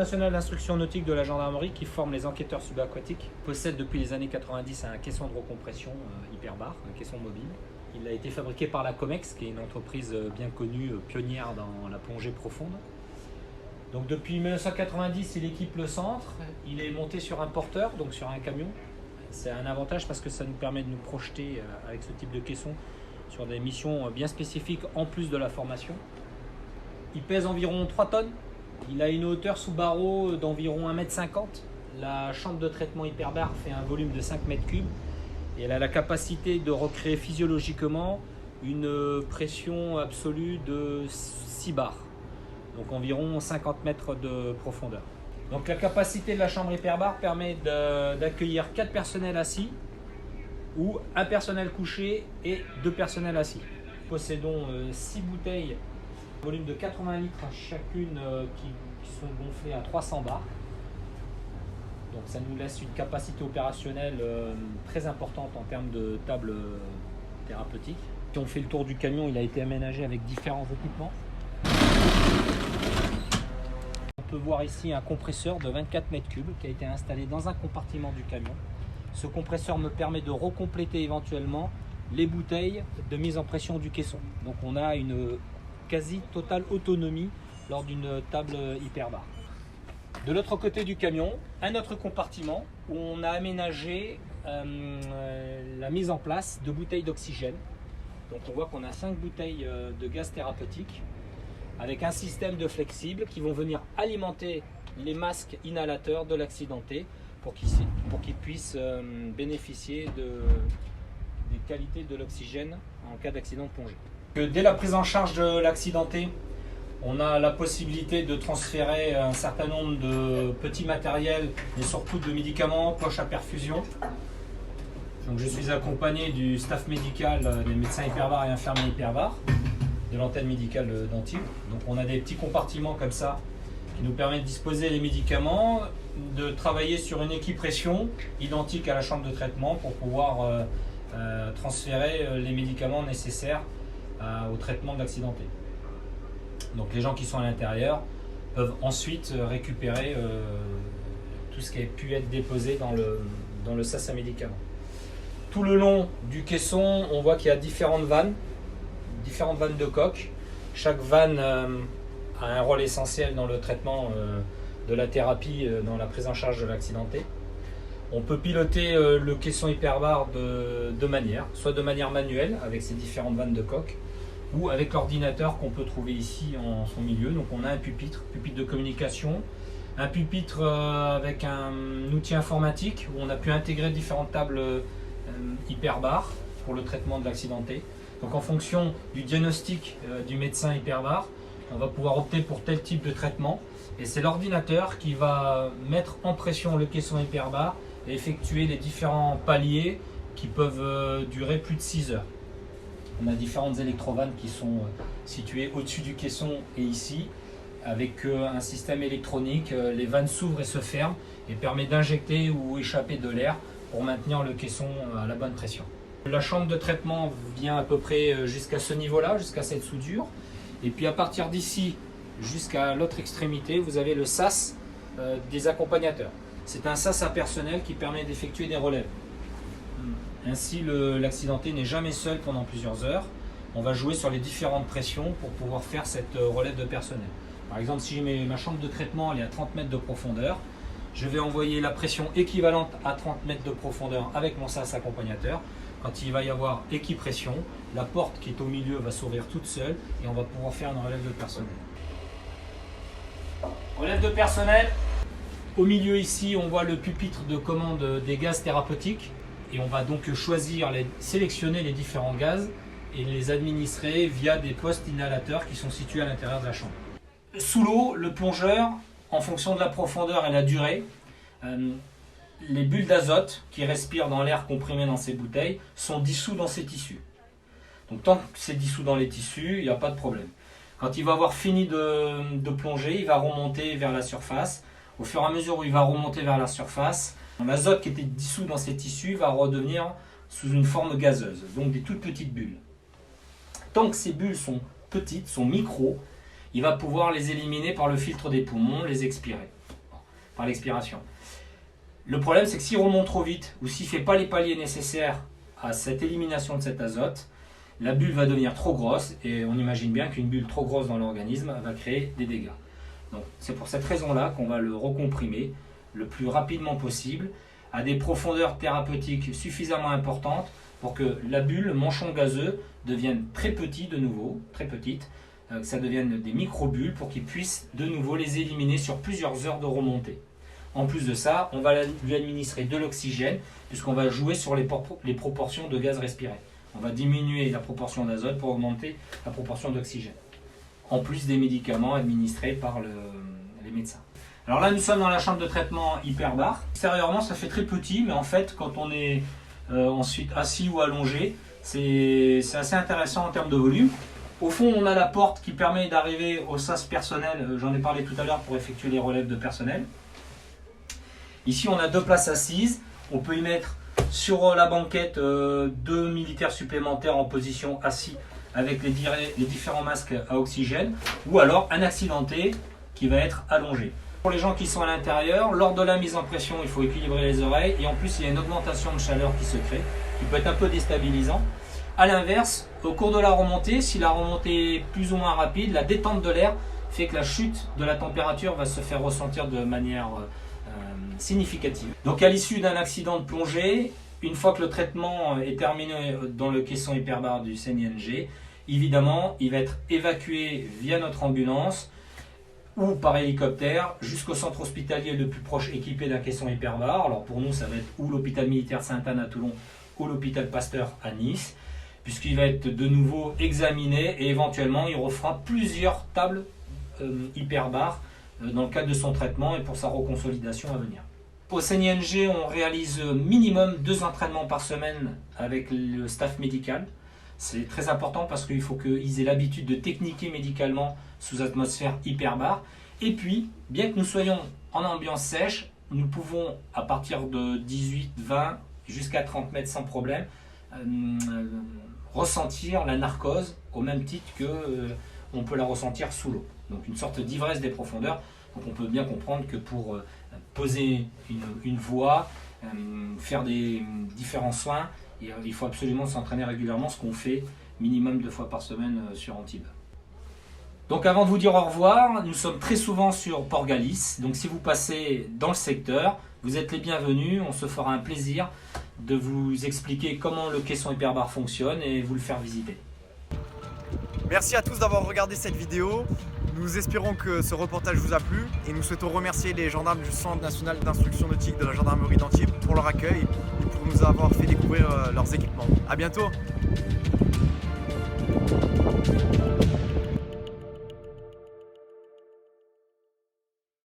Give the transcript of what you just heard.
national d'instruction nautique de la gendarmerie qui forme les enquêteurs subaquatiques possède depuis les années 90 un caisson de recompression hyperbar, un caisson mobile. Il a été fabriqué par la Comex, qui est une entreprise bien connue, pionnière dans la plongée profonde. Donc depuis 1990, il équipe le centre. Il est monté sur un porteur, donc sur un camion. C'est un avantage parce que ça nous permet de nous projeter avec ce type de caisson sur des missions bien spécifiques en plus de la formation. Il pèse environ 3 tonnes. Il a une hauteur sous barreau d'environ 1,50 m. La chambre de traitement hyperbar fait un volume de 5 m3 et elle a la capacité de recréer physiologiquement une pression absolue de 6 bars, donc environ 50 mètres de profondeur. Donc la capacité de la chambre hyperbar permet d'accueillir 4 personnels assis ou un personnel couché et 2 personnels assis. Nous possédons 6 bouteilles, volume de 80 litres chacune qui sont gonflées à 300 bars. Donc ça nous laisse une capacité opérationnelle très importante en termes de table thérapeutique. Si on fait le tour du camion, il a été aménagé avec différents équipements. On peut voir ici un compresseur de 24 m3 qui a été installé dans un compartiment du camion. Ce compresseur me permet de recompléter éventuellement les bouteilles de mise en pression du caisson. Donc on a une quasi totale autonomie lors d'une table hyperbar. De l'autre côté du camion, un autre compartiment où on a aménagé la mise en place de bouteilles d'oxygène. Donc on voit qu'on a 5 bouteilles de gaz thérapeutique avec un système de flexibles qui vont venir alimenter les masques inhalateurs de l'accidenté pour qu'il puisse bénéficier des qualités de l'oxygène en cas d'accident de plongée. Dès la prise en charge de l'accidenté, on a la possibilité de transférer un certain nombre de petits matériels et surtout de médicaments, poches à perfusion. Donc je suis accompagné du staff médical, des médecins hyperbar et infirmiers hyperbar, de l'antenne médicale d'Antibes. Donc on a des petits compartiments comme ça qui nous permettent de disposer des médicaments, de travailler sur une équipression identique à la chambre de traitement pour pouvoir transférer les médicaments nécessaires au traitement de l'accidenté. Donc les gens qui sont à l'intérieur peuvent ensuite récupérer tout ce qui a pu être déposé dans le sas à médicaments. Tout le long du caisson, on voit qu'il y a différentes vannes de coque. Chaque vanne a un rôle essentiel dans le traitement de la thérapie, dans la prise en charge de l'accidenté. On peut piloter le caisson hyperbar de deux manières, soit de manière manuelle avec ces différentes vannes de coque, ou avec l'ordinateur qu'on peut trouver ici en son milieu. Donc on a un pupitre de communication, un pupitre avec un outil informatique où on a pu intégrer différentes tables hyperbar pour le traitement de l'accidenté. Donc en fonction du diagnostic du médecin hyperbar, on va pouvoir opter pour tel type de traitement et c'est l'ordinateur qui va mettre en pression le caisson hyperbar et effectuer les différents paliers qui peuvent durer plus de 6 heures. On a différentes électrovannes qui sont situées au-dessus du caisson et ici, avec un système électronique. Les vannes s'ouvrent et se ferment et permet d'injecter ou échapper de l'air pour maintenir le caisson à la bonne pression. La chambre de traitement vient à peu près jusqu'à ce niveau-là, jusqu'à cette soudure. Et puis à partir d'ici jusqu'à l'autre extrémité, vous avez le sas des accompagnateurs. C'est un sas à personnel qui permet d'effectuer des relèves. Ainsi, l'accidenté n'est jamais seul pendant plusieurs heures. On va jouer sur les différentes pressions pour pouvoir faire cette relève de personnel. Par exemple, si ma chambre de traitement elle est à 30 mètres de profondeur, je vais envoyer la pression équivalente à 30 mètres de profondeur avec mon sas accompagnateur. Quand il va y avoir équipression, la porte qui est au milieu va s'ouvrir toute seule et on va pouvoir faire une relève de personnel. Relève de personnel. Au milieu ici, on voit le pupitre de commande des gaz thérapeutiques. Et on va donc sélectionner les différents gaz et les administrer via des postes inhalateurs qui sont situés à l'intérieur de la chambre. Sous l'eau, le plongeur, en fonction de la profondeur et la durée, les bulles d'azote qui respirent dans l'air comprimé dans ces bouteilles sont dissous dans ces tissus. Donc tant que c'est dissous dans les tissus, il n'y a pas de problème. Quand il va avoir fini de plonger, il va remonter vers la surface. Au fur et à mesure où il va remonter vers la surface, l'azote qui était dissous dans ces tissus va redevenir sous une forme gazeuse, donc des toutes petites bulles. Tant que ces bulles sont petites, sont micro, il va pouvoir les éliminer par le filtre des poumons, les expirer. par l'expiration. Le problème, c'est que s'il remonte trop vite ou s'il ne fait pas les paliers nécessaires à cette élimination de cet azote, la bulle va devenir trop grosse et on imagine bien qu'une bulle trop grosse dans l'organisme va créer des dégâts. Donc c'est pour cette raison-là qu'on va le recomprimer le plus rapidement possible à des profondeurs thérapeutiques suffisamment importantes pour que la bulle, le manchon gazeux, devienne très petit de nouveau, très petite, que ça devienne des micro-bulles pour qu'il puisse de nouveau les éliminer sur plusieurs heures de remontée. En plus de ça, on va lui administrer de l'oxygène puisqu'on va jouer sur les proportions de gaz respiré. On va diminuer la proportion d'azote pour augmenter la proportion d'oxygène. En plus des médicaments administrés par les médecins. Alors là, nous sommes dans la chambre de traitement hyperbare. Extérieurement, ça fait très petit, mais en fait, quand on est ensuite assis ou allongé, c'est assez intéressant en termes de volume. Au fond, on a la porte qui permet d'arriver au sas personnel. J'en ai parlé tout à l'heure pour effectuer les relèves de personnel. Ici, on a 2 places assises. On peut y mettre sur la banquette 2 militaires supplémentaires en position assis avec les différents masques à oxygène, ou alors un accidenté qui va être allongé. Pour les gens qui sont à l'intérieur, lors de la mise en pression, il faut équilibrer les oreilles et en plus il y a une augmentation de chaleur qui se crée, qui peut être un peu déstabilisant. A l'inverse, au cours de la remontée, si la remontée est plus ou moins rapide, la détente de l'air fait que la chute de la température va se faire ressentir de manière significative. Donc à l'issue d'un accident de plongée, une fois que le traitement est terminé dans le caisson hyperbare du CNING, évidemment, il va être évacué via notre ambulance ou par hélicoptère jusqu'au centre hospitalier le plus proche équipé d'un caisson hyperbare. Alors pour nous, ça va être ou l'hôpital militaire Sainte-Anne à Toulon ou l'hôpital Pasteur à Nice, puisqu'il va être de nouveau examiné et éventuellement il refera plusieurs tables hyperbares dans le cadre de son traitement et pour sa reconsolidation à venir. Au CNING, on réalise minimum 2 entraînements par semaine avec le staff médical. C'est très important parce qu'il faut qu'ils aient l'habitude de techniquer médicalement sous atmosphère hyperbare. Et puis, bien que nous soyons en ambiance sèche, nous pouvons, à partir de 18, 20 jusqu'à 30 mètres sans problème, ressentir la narcose au même titre qu'on peut la ressentir sous l'eau. Donc une sorte d'ivresse des profondeurs. Donc on peut bien comprendre que pour poser une voix, faire des différents soins, il faut absolument s'entraîner régulièrement, ce qu'on fait minimum 2 fois par semaine sur Antibes. Donc avant de vous dire au revoir, nous sommes très souvent sur Port-Galis. Donc si vous passez dans le secteur, vous êtes les bienvenus. On se fera un plaisir de vous expliquer comment le caisson hyperbare fonctionne et vous le faire visiter. Merci à tous d'avoir regardé cette vidéo. Nous espérons que ce reportage vous a plu et nous souhaitons remercier les gendarmes du Centre national d'instruction nautique de la gendarmerie d'Antibes pour leur accueil et pour nous avoir fait découvrir leurs équipements. À bientôt.